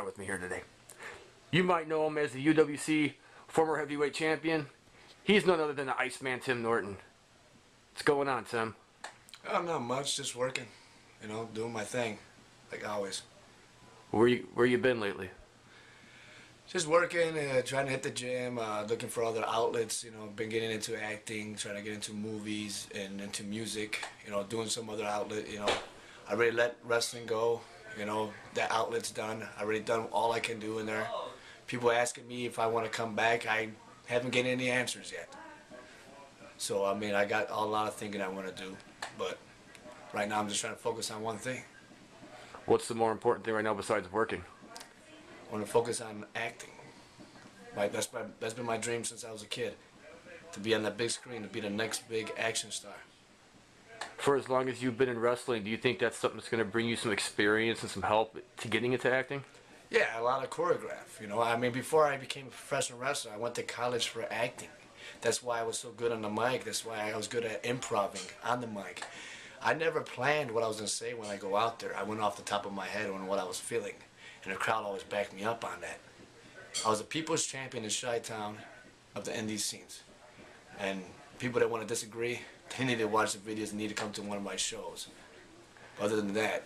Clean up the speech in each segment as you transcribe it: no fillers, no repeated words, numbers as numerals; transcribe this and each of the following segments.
friend with me here today. You might know him as the UWC former heavyweight champion. He's none other than the Iceman, Tim Norton. What's going on, Tim? Oh, not much, just working. You know, doing my thing, like always. Where you been lately? Just working, trying to hit the gym, looking for other outlets. You know, been getting into acting, trying to get into movies and into music. You know, doing some other outlet. You know, I already let wrestling go. You know, that outlet's done. I already done all I can do in there. People asking me if I want to come back. I haven't getting any answers yet. So I mean, I got a lot of thinking I want to do, but right now I'm just trying to focus on one thing. What's the more important thing right now besides working? I want to focus on acting. That's been my dream since I was a kid. To be on that big screen, to be the next big action star. For as long as you've been in wrestling, do you think that's something that's going to bring you some experience and some help to getting into acting? Yeah, a lot of choreograph. You know, I mean, before I became a professional wrestler, I went to college for acting. That's why I was so good on the mic. That's why I was good at improving on the mic. I never planned what I was going to say when I go out there. I went off the top of my head on what I was feeling. And the crowd always backed me up on that. I was a people's champion in Chi-Town of the indie scenes. And people that want to disagree, they need to watch the videos and need to come to one of my shows. Other than that,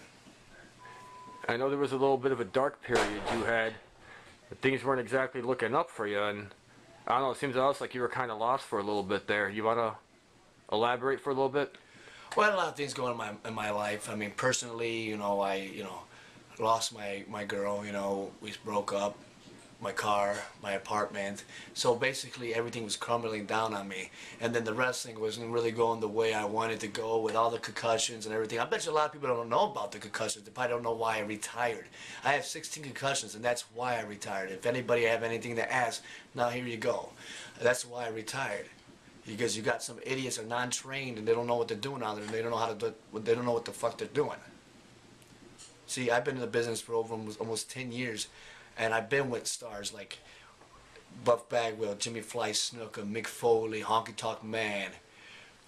I know there was a little bit of a dark period you had. But things weren't exactly looking up for you. And I don't know, it seems to us like you were kind of lost for a little bit there. You want to elaborate for a little bit? well, I had a lot of things going on in my life. I mean, personally, you know, I lost my girl. You know, we broke up. My car, my apartment. So basically everything was crumbling down on me. And then the wrestling wasn't really going the way I wanted to go with all the concussions and everything. I bet you a lot of people don't know about the concussions. They probably don't know why I retired. I have 16 concussions and that's why I retired. If anybody have anything to ask, now here you go. That's why I retired. Because you got some idiots are non-trained and they don't know what they're doing out there and they don't know how to do, they don't know what the fuck they're doing. See, I've been in the business for over almost 10 years. And I've been with stars like Buff Bagwell, Jimmy Fly Snooker, Mick Foley, Honky Tonk Man,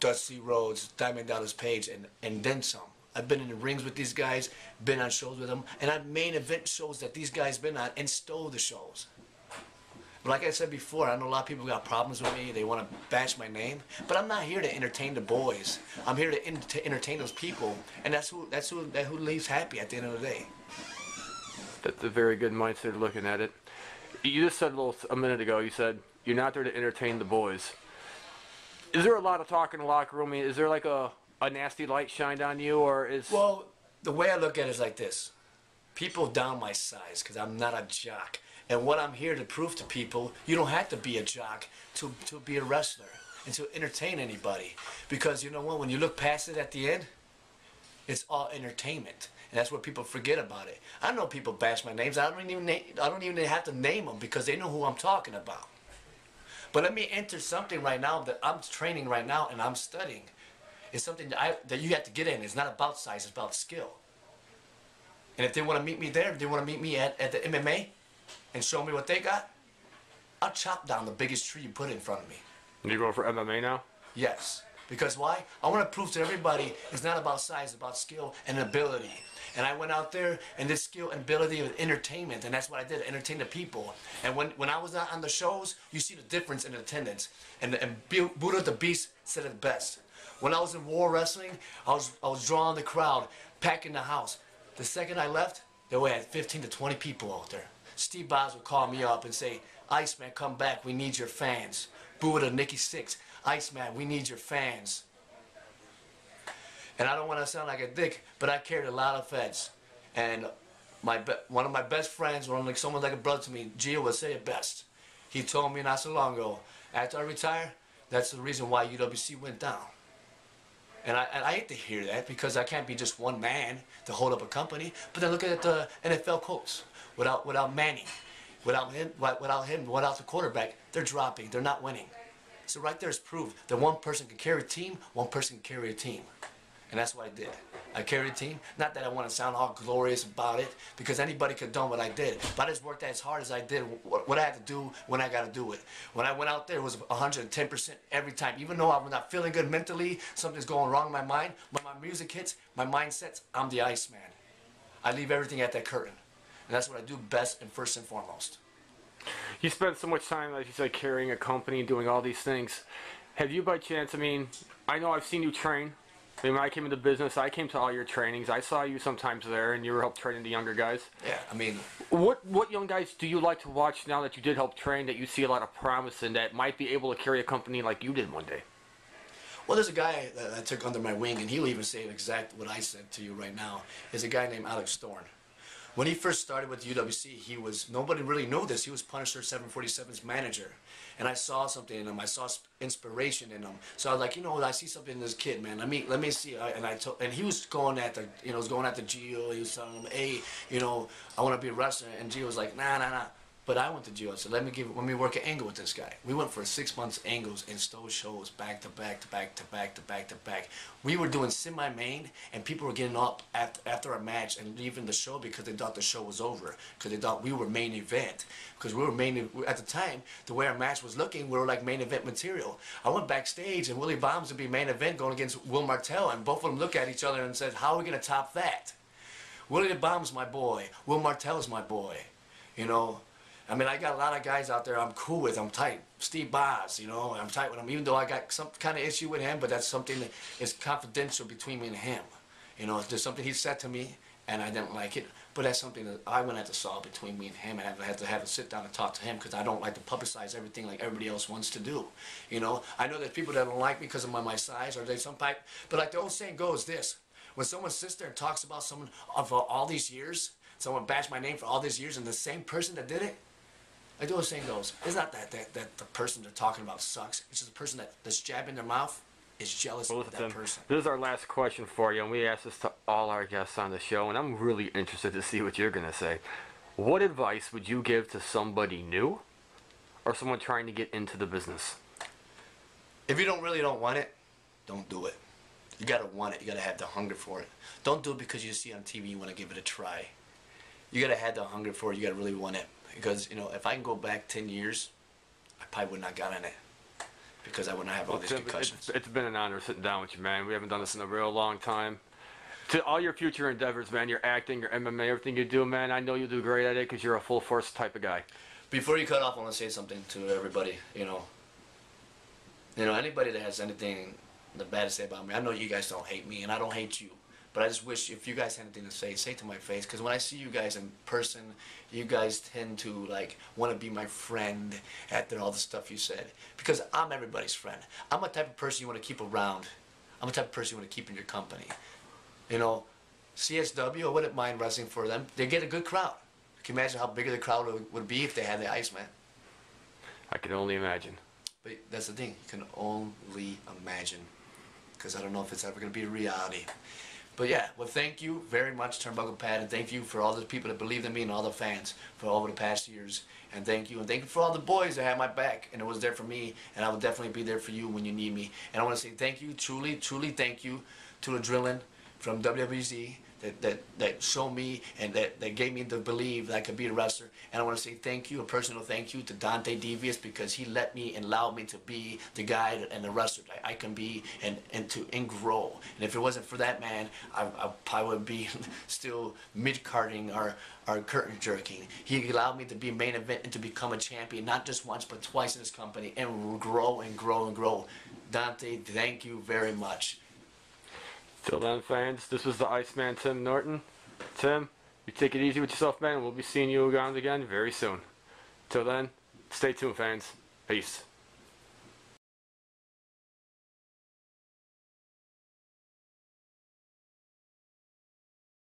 Dusty Rhodes, Diamond Dallas Page, and then some. I've been in the rings with these guys, been on shows with them, and I've main event shows that these guys been on and stole the shows. But like I said before, I know a lot of people got problems with me. They want to bash my name, but I'm not here to entertain the boys. I'm here to entertain those people, and that's who leaves happy at the end of the day. That's a very good mindset of looking at it. You just said a minute ago, you said you're not there to entertain the boys. Is there a lot of talk in the locker room? I mean, is there like a nasty light shined on you, or is... Well, the way I look at it is like this. People down my size, because I'm not a jock. And what I'm here to prove to people, you don't have to be a jock to be a wrestler and to entertain anybody. Because you know what, when you look past it at the end, it's all entertainment. And that's what people forget about it. I know people bash my names. I don't even have to name them because they know who I'm talking about. But let me enter something right now that I'm training right now and I'm studying. It's something that you have to get in. It's not about size, it's about skill. And if they want to meet me there, if they want to meet me at the MMA and show me what they got, I'll chop down the biggest tree you put in front of me. You going for MMA now? Yes. Because why? I want to prove to everybody it's not about size, it's about skill and ability. And I went out there and did skill and ability with entertainment, and that's what I did, entertain the people. And when I was out on the shows, you see the difference in attendance. And Buddha the Beast said it best. When I was in War Wrestling, I was drawing the crowd, packing the house. The second I left, there were 15 to 20 people out there. Steve Boz would call me up and say, Iceman, come back, we need your fans. Buddha, Nikki Sixx, Iceman, we need your fans. And I don't want to sound like a dick, but I carried a lot of feds. And one of my best friends, someone like a brother to me, Gio would say it best. He told me not so long ago, after I retire, that's the reason why UWC went down. And I hate to hear that because I can't be just one man to hold up a company. But then look at the NFL Colts. Without Manning, without the quarterback, they're dropping, they're not winning. So right there is proof that one person can carry a team, one person can carry a team. And that's what I did. I carried a team. Not that I want to sound all glorious about it, because anybody could have done what I did. But I just worked as hard as I did what I had to do when I got to do it. When I went out there, it was 110% every time. Even though I'm not feeling good mentally, something's going wrong in my mind, when my music hits, my mind sets, I'm the Iceman. I leave everything at that curtain. And that's what I do best and first and foremost. You spent so much time, as you said, carrying a company and doing all these things. Have you, by chance, I mean, I know I've seen you train. I mean, when I came into business, I came to all your trainings. I saw you sometimes there, and you were helping training the younger guys. Yeah, I mean, What young guys do you like to watch now that you did help train, that you see a lot of promise in, that might be able to carry a company like you did one day? well, there's a guy that I took under my wing, and he'll even say exact what I said to you right now. Is a guy named Alex Thorne. When he first started with UWC, nobody really knew this. He was Punisher 747's manager. And I saw something in him. I saw inspiration in him. So I was like, you know what, I see something in this kid, man. Let me see. And he was going at Gio. He was telling him, hey, I want to be a wrestler. And Gio was like, nah. But I went to Gio. So let me work an angle with this guy. We went for 6 months angles and stole shows back to back to back to back to back to back. We were doing semi-main, and people were getting up after our match and leaving the show because they thought the show was over, because they thought we were main event. Because we were at the time, the way our match was looking, we were like main event material. I went backstage, and Willie Bombs would be main event going against Will Martell, and both of them looked at each other and said, how are we going to top that? Willie the Bomb's my boy. Will Martell's my boy. I mean, I got a lot of guys out there I'm cool with. I'm tight. Steve Boz, I'm tight with him, even though I got some kind of issue with him, but that's something that is confidential between me and him. There's something he said to me, and I didn't like it, but that's something that I went to solve between me and him, and I had to have a sit down and talk to him, because I don't like to publicize everything like everybody else wants to do. I know there's people that don't like me because of my size, or they some type, but like the old saying goes this: when someone sits there and talks about someone of all these years, someone bashed my name for all these years, and the same person that did it, like the old saying goes, it's not that the person they're talking about sucks. It's just the person that's jabbing their mouth is jealous of that person. This is our last question for you, and we ask this to all our guests on the show, and I'm really interested to see what you're going to say. What advice would you give to somebody new or someone trying to get into the business? If you really don't want it, don't do it. You got to want it. You got to have the hunger for it. Don't do it because you see it on TV, you want to give it a try. You got to have the hunger for it. You got to really want it. Because, if I can go back 10 years, I probably would not have gotten it. Because I wouldn't have all these concussions. It's been an honor sitting down with you, man. We haven't done this in a real long time. To all your future endeavors, man, your acting, your MMA, everything you do, man, I know you'll do great at it because you're a full force type of guy. Before you cut off, I want to say something to everybody, anybody that has anything bad to say about me, I know you guys don't hate me, and I don't hate you. But I just wish if you guys had anything to say it to my face. Because when I see you guys in person, you guys tend to want to be my friend after all the stuff you said. Because I'm everybody's friend. I'm a type of person you want to keep around. I'm the type of person you want to keep in your company. CSW, I wouldn't mind wrestling for them. They get a good crowd. Can you imagine how big the crowd would be if they had the Iceman? I can only imagine. But that's the thing. You can only imagine. Because I don't know if it's ever going to be a reality. But yeah, well, thank you very much, TurnbucklePad, and thank you for all the people that believed in me and all the fans for over the past years. And thank you for all the boys that had my back and it was there for me, and I will definitely be there for you when you need me. And I want to say thank you, truly thank you to the Adrenaline from WWZ that showed me and that gave me the belief that I could be a wrestler. And I want to say thank you, a personal thank you to Dante Devious, because he let me and allowed me to be the guy and the wrestler that I can be and grow. And if it wasn't for that man, I probably would be still mid-carding or curtain jerking. He allowed me to be main event and to become a champion, not just once but twice in his company, and grow and grow and grow. Dante, thank you very much. Till then, fans, this was the Iceman, Tim Norton. Tim, you take it easy with yourself, man. We'll be seeing you around again very soon. Till then, stay tuned, fans. Peace.